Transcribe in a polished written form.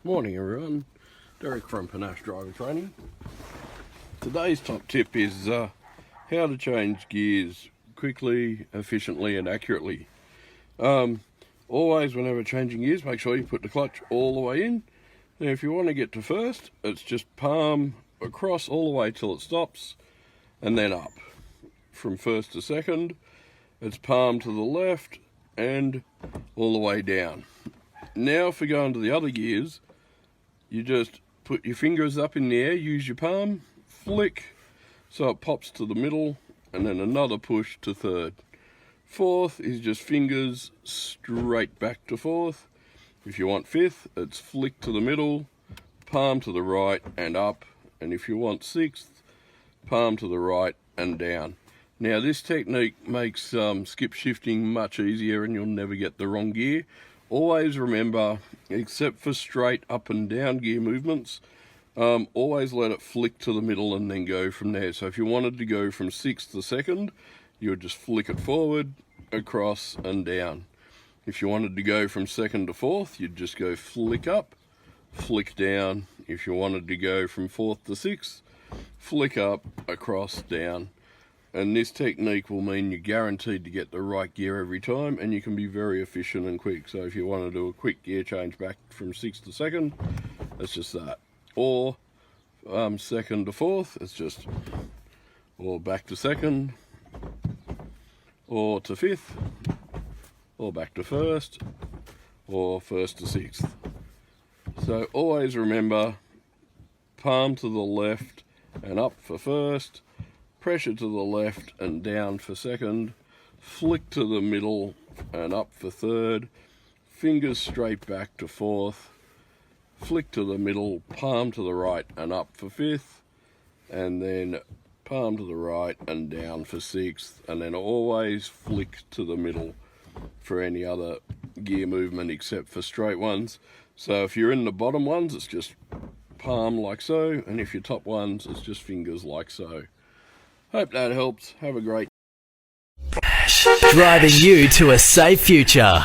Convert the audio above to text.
Morning everyone, Derek from Panache Driver Training. Today's top tip is how to change gears quickly, efficiently and accurately. Always whenever changing gears, make sure you put the clutch all the way in. Now if you want to get to first, it's just palm across all the way till it stops and then up. From first to second, it's palm to the left and all the way down. Now if we go into the other gears, you just put your fingers up in the air, use your palm, flick so it pops to the middle, and then another push to third. Fourth is just fingers straight back to fourth. If you want fifth, it's flick to the middle, palm to the right and up. And if you want sixth, palm to the right and down. Now this technique makes skip shifting much easier and you'll never get the wrong gear. Always remember, except for straight up and down gear movements, always let it flick to the middle and then go from there. So if you wanted to go from sixth to second, you would just flick it forward, across and down. If you wanted to go from second to fourth, you'd just go flick up, flick down. If you wanted to go from fourth to sixth, flick up, across, down. And this technique will mean you're guaranteed to get the right gear every time, and you can be very efficient and quick. So if you want to do a quick gear change back from sixth to second, it's just that. Or second to fourth, it's just, or back to second, or to fifth, or back to first, or first to sixth. So always remember, palm to the left and up for first, pressure to the left and down for second, flick to the middle and up for third, fingers straight back to fourth, flick to the middle, palm to the right and up for fifth, and then palm to the right and down for sixth, and then always flick to the middle for any other gear movement except for straight ones. So if you're in the bottom ones, it's just palm like so, and if you're top ones, it's just fingers like so. Hope that helps. Have a great Driving you to a safe future.